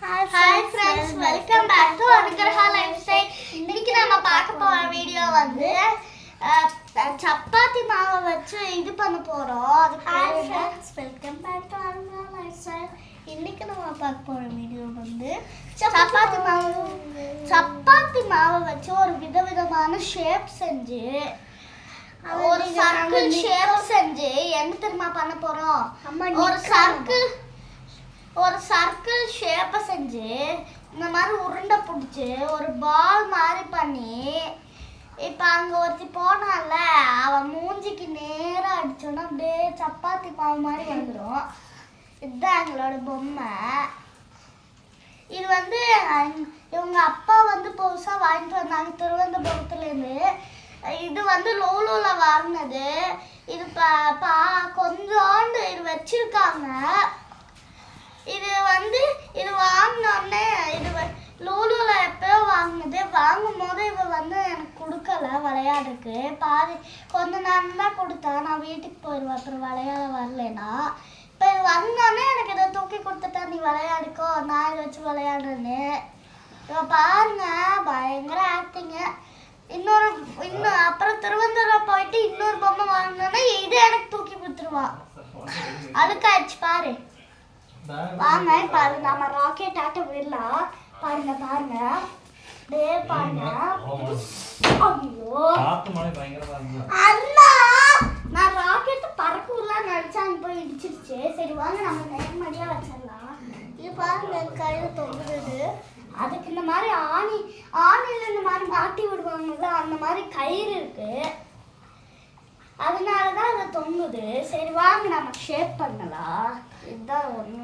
Hi friends, welcome back to Anugraha Lifestyle. இன்னைக்கு நாம பார்க்க போற வீடியோ வந்து சப்பாத்தி மாவை வச்சு இது பண்ண போறோம். Hi friends, welcome back to Anugraha Lifestyle. இன்னைக்கு நாம பார்க்க போற வீடியோ வந்து சப்பாத்தி மாவை வச்சு ஒரு விதவிதமான ஷேப் செஞ்சு ஒரு சர்க்கிள் ஷேப் செஞ்சு என்ன தெரியுமா பண்ண போறோம்? ஒரு சர்க்கிள் ஷேப்பை செஞ்சு இந்த மாதிரி உருண்டை பிடிச்சி ஒரு பால் மாதிரி பண்ணி இப்போ அங்கே ஒருத்தி போனால அவன் மூஞ்சிக்கு நேராக அடிச்சோன்னா அப்படியே சப்பாத்தி மாவு மாதிரி வந்துடும். இதுதான் எங்களோட பொம்மை. இது வந்து இவங்க அப்பா வந்து புதுசாக வாங்கிட்டு வந்தாங்க திருவனந்தபுரத்துலேருந்து. இது வந்து லோலோவில் வாங்கினது. இது கொஞ்சோண்டு இது வச்சிருக்காங்க. இது வந்து இது வாங்கினோடனே இது லூலூவில் எப்போயோ வாங்கினது. வாங்கும் போது இவ வந்து எனக்கு கொடுக்கல விளையாடுறதுக்கு. கொஞ்ச நேரம் தான் கொடுத்தா. நான் வீட்டுக்கு போயிடுவேன் அப்புறம் விளையாட வரலனா. இப்போ இது வந்தோடனே எனக்கு இதை தூக்கி கொடுத்துட்டா, நீ விளையாடுக்கோ நான் இதை வச்சு விளையாடுறேன்னு. இப்போ பாருங்க பயங்கர ஆக்டிங்க. இன்னும் அப்புறம் திருவனந்தபுரம் போயிட்டு இன்னொரு பொம்மை வாங்கினோன்னே இது எனக்கு தூக்கி கொடுத்துருவான். அழுக்காயிடுச்சு பாரு. வாங்க பாரு நம்ம ராக்கெட் ஆட்ட விடலாம். பாருங்க பாருங்க பாருங்க. ஐயோ அண்ணா, நான் ராக்கெட் பறக்க விடலாம் நினைச்சாங்க போய் இடிச்சிருச்சு. சரி வாங்க நம்ம நேர்மடியா வச்சிடலாம். இது பாருங்க கையில தொங்குறது. அதுக்கு இந்த மாதிரி ஆணில இந்த மாதிரி மாட்டி விடுவாங்கல்ல, அந்த மாதிரி கயிறு இருக்கு. அதனாலதான் அதை தொங்குது. சரி வாங்க நம்ம ஷேப் பண்ணலாம். இதுதான் ஒன்று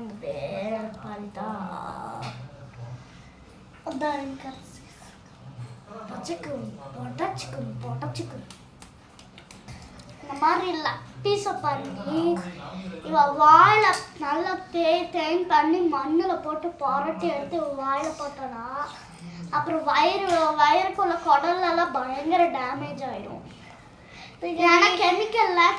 இந்த மாதிரி பீஸை பண்ணி இவ வாயில நல்லா தேன் பண்ணி மண்ணில் போட்டு புரட்டி எடுத்து வாயில போட்டோன்னா அப்புறம் வயிறுக்குள்ள குடல்லாம் பயங்கர டேமேஜ் ஆயிடும். ஏன்னா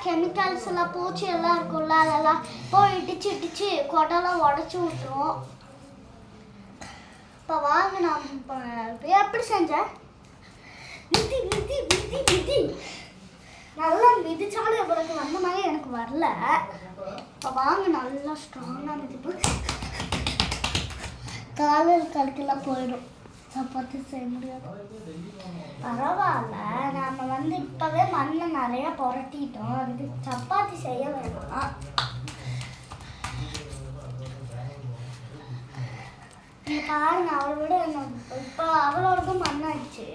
கெமிக்கல்ஸ் எல்லாம் பூச்சி எல்லாம் இருக்கும்ல, அதெல்லாம் போய் இடிச்சு குடலாம் உடச்சி விட்டுரும். இப்போ வாங்க நான் எப்படி செஞ்சேன்? மிதி நல்லா மிதிச்சாலும் எவ்வளவு வந்த மாதிரி எனக்கு வரல. இப்போ வாங்க நல்லா ஸ்ட்ராங்காக மிதிப்பு. காலில் கழுக்கெல்லாம் போயிடும். சப்பாத்தி செய்ய முடியாது. பரவாயில்ல, நம்ம வந்து இப்போவே மண்ணை நிறைய புரட்டிட்டோம். அதுக்கு சப்பாத்தி செய்ய வேணாம். பாருங்க அவளை விட இப்போ அவளோடதும் மண்ணாயிடுச்சு.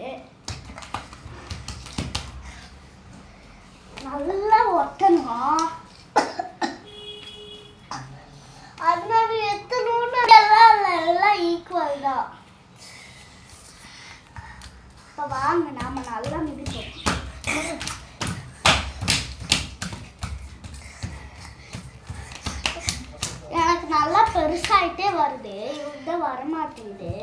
நல்லா ஒட்டணும். அதனால எத்தனை எல்லாம் ஈக்குவல் தான். இப்போ வாங்க நாம நல்லா மிதிப்போம். எனக்கு நல்லா பெருசாயிட்டே வருது. இவங்க வரமாட்டேங்குது.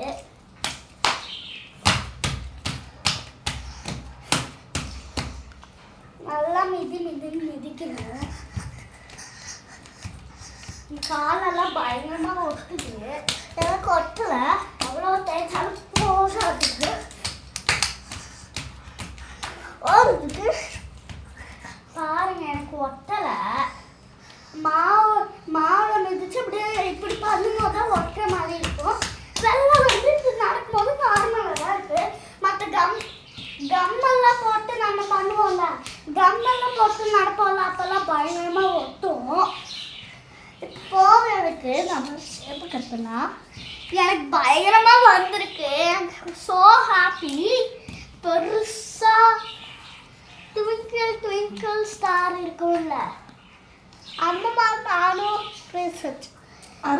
நல்லா மிதிக்கணும். காலெல்லாம் பயங்கரமா ஒட்டுது. எனக்கு ஒட்டல, அவ்வளோ தேய்ச்சாலும் போசாட்டுது. பாருங்க எனக்கு ஒட்டல. மாவை மிதிச்சு அப்படியே இப்படி பண்ணும்போது தான் ஒட்டுற மாதிரி இருக்கும். வெள்ளம் வந்து இப்படி நடக்கும்போது நார்மலாக தான் இருக்கு. மற்ற கம்மெல்லாம் போட்டு நம்ம பண்ணுவோம்ல, கம்மெல்லாம் போட்டு நடப்போம்ல, அப்பெல்லாம் பயங்கரமா ஒட்டும். போகிறதுக்கு நம்ம ஷேப்பு கட்டுனா எனக்கு பயங்கரமா வந்திருக்கு. So happy. பெருசா ட்விங்கிள் ஸ்டார் இருக்கும்ல, அந்த மாதிரி நானும் ரிசர்ச்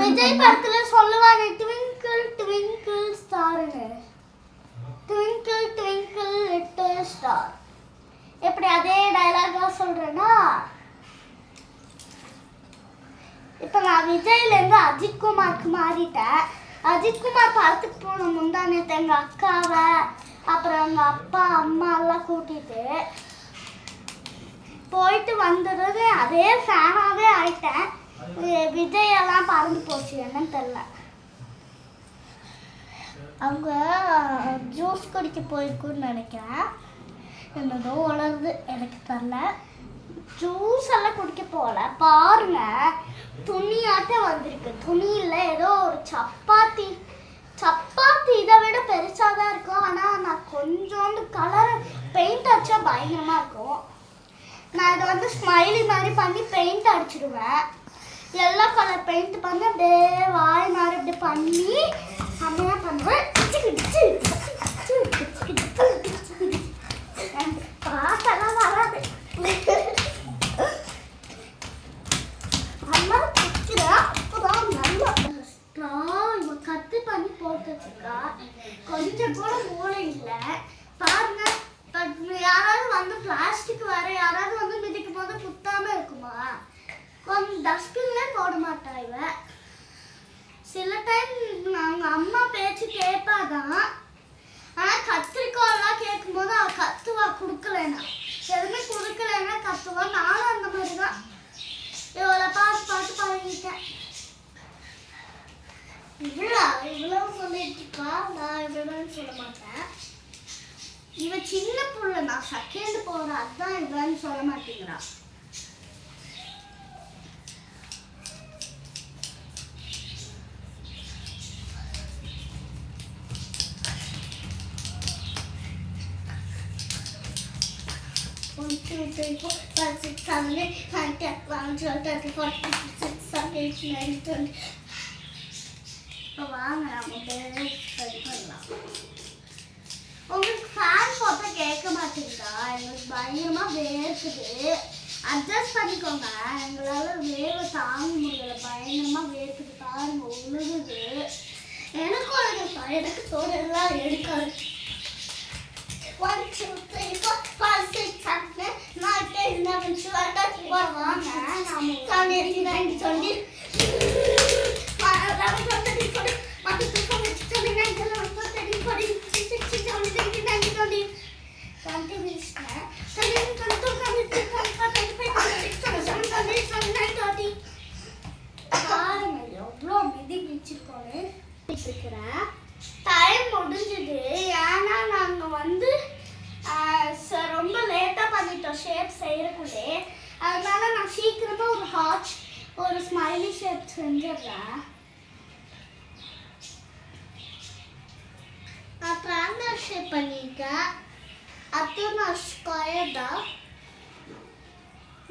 விஜய் படத்துல சொல்லுவாங்க ட்விங்கிள் ஸ்டார்னு. Twinkle little star. எப்படி அதே டைலாகா சொல்றேன்னா, இப்போ நான் விஜய்லேருந்து அஜித்குமாருக்கு மாறிட்டேன். அஜித்குமார் படத்துக்கு போன முந்தானேத்து எங்கள் அக்காவை அப்புறம் எங்கள் அப்பா அம்மா எல்லாம் கூட்டிட்டு போயிட்டு வந்துடுறது. அதே ஃபேனாகவே ஆயிட்டேன். விஜய் எல்லாம் பறந்து போச்சு என்னன்னு தெரியல. அவங்க ஜூஸ் குடிக்க போயிருக்குன்னு நினைக்கிறேன். என்னதோ வளருது எனக்கு தெரில. ஜூஸ் எல்லாம் குடிக்க போகல. பாருங்க, துணியாட்ட வந்திருக்கு. துணியில் ஏதோ ஒரு சப்பாத்தி இதை விட பெருசாக தான் இருக்கும். ஆனால் நான் கொஞ்சோண்டு கலர் பெயிண்ட் அடித்தா பயங்கரமாக இருக்கும். நான் இதை வந்து ஸ்மைலி மாதிரி பண்ணி பெயிண்ட் அடிச்சிடுவேன். எல்லோ கலர் பெயிண்ட் பண்ணி அப்படியே வாய் மாதிரி அப்படி பண்ணி செம்மையாக பண்ணுவேன். பாட்டெல்லாம் வராது. அம்மா குடிக்கிறேன். அப்போதான் நல்லா இவன் கத்து பண்ணி போட்டு வச்சுருக்கா. கொஞ்சம் கூட மூளை இல்லை. பாருங்க, யாராவது வந்து பிளாஸ்டிக் வர யாராவது வந்து மிதிக்கும் போது குத்தாம இருக்குமா? கொஞ்சம் டஸ்ட்பின்லே போட மாட்டா இவன். சில டைம் நாங்கள் அம்மா பேச்சு கேட்பாதான். ஆனால் கத்திரிக்காயெல்லாம் கேட்கும்போது அவள் கத்துவா. கொடுக்கலன்னா எதுவுமே கொடுக்கலன்னா கத்துவா. நானும் அந்த மாதிரி தான் இவளை பார்த்து பழகிட்டேன். இவ்வளோ சொல்லிட்டு இருக்கா. நான் இவ்வளோன்னு சொல்ல மாட்டேன். இவன் சின்ன புள்ள, நான் செகண்ட் போகிறேன். அதுதான் இவன்னு சொல்ல மாட்டேங்கிறா. இப்போ வாங்க நம்ம சரி பண்ணலாம். உங்களுக்கு ஃபேன் போட்டா கேட்க மாட்டேங்குதா? எங்களுக்கு பயங்கரமாக வேர்க்குது. அட்ஜஸ்ட் பண்ணிக்கோங்க. எங்களால் வேர்வை தாங்க முடியல. பயங்கரமாக வேர்க்குது. பாருங்க, உழுகுது. எனக்கும் அழுகுப்பா. எனக்கு தோடெல்லாம் எடுக்காது. 1 2 3 4 5 6 7 8 9 10 11 12 வாங்க. நாம 29 20 எவ்வளோ மிதி பிடிச்சிருக்கோன்னு டைம் முடிஞ்சுது. ஏன்னா நாங்கள் வந்து ரொம்ப லேட்டாக பண்ணிட்டோம் ஷேப் செய்யறதுக்குள்ளே. அதனால நான் சீக்கிரமாக ஒரு ஸ்மைலி ஷேப் செஞ்சிடுறேன். நான் ட்ரையாங்கிள் ஷேப் பண்ணியிருக்கேன். அதுவும் நான் ஸ்கொயர் தான்.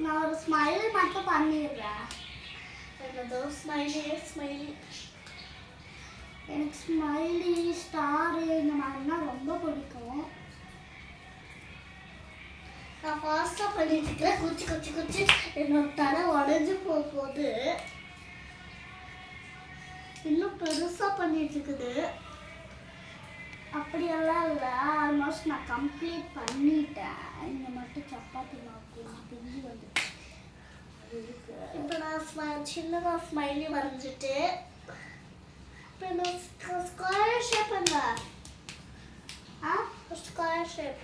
நான் ஒரு ஸ்மைலி மட்டும் பண்ணிடுறேன். என்னதோ ஸ்மைலி எனக்கு ஸ்மைலி ஸ்டாரு இந்த மாதிரினா ரொம்ப பிடிக்கும். நான் ஃபாஸ்ட்டாக பண்ணிட்டு இருக்கேன். குச்சி என்னோட தலை உடஞ்சி போகுது. இன்னும் பெருசாக பண்ணிட்டு இருக்குது. அப்படியெல்லாம் இல்லை. ஆல்மோஸ்ட் நான் கம்ப்ளீட் பண்ணிட்டேன். இங்கே மட்டும் சப்பாத்தி மாவு பிரிஞ்சு வந்துட்டு இருக்கு. இப்போ நான் சின்னதாக ஸ்மைலி வரைஞ்சிட்டு இப்போ நான் ஸ்கொயர் ஷேப் பண்ணேன். ஸ்கொயர் ஷேப்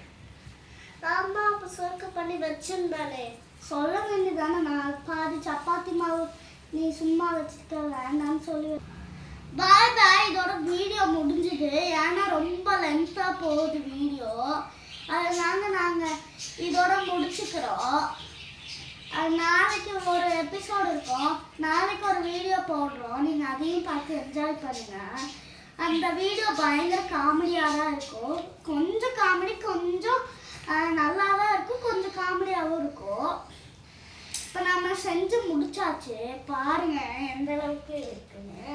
அம்மா அப்போ சொர்க்க பண்ணி வச்சிருந்தானே சொல்ல வேண்டியதானே. நான் பாதி சப்பாத்தி மாவு நீ சும்மா வச்சுக்க வேண்டாம்னு சொல்லி. பாய் பாய். இதோட வீடியோ முடிஞ்சுது. ஏன்னா ரொம்ப லென்த்தாக போகுது வீடியோ. அதனால நாங்கள் இதோட முடிச்சுக்கிறோம். நாளைக்கு ஒரு எபிசோடு இருக்கும். நாளைக்கு ஒரு வீடியோ போடுறோம். நீங்கள் அதையும் பார்த்து என்ஜாய் பண்ணுங்கள். அந்த வீடியோ பயங்கர காமெடியாக தான் இருக்கும். கொஞ்சம் காமெடி, கொஞ்சம் நல்லா தான் இருக்கும், கொஞ்சம் காமெடியாகவும் இருக்கும். இப்போ நம்ம செஞ்சு முடிச்சாச்சு. பாருங்கள் எந்த அளவுக்கு இருக்குன்னு.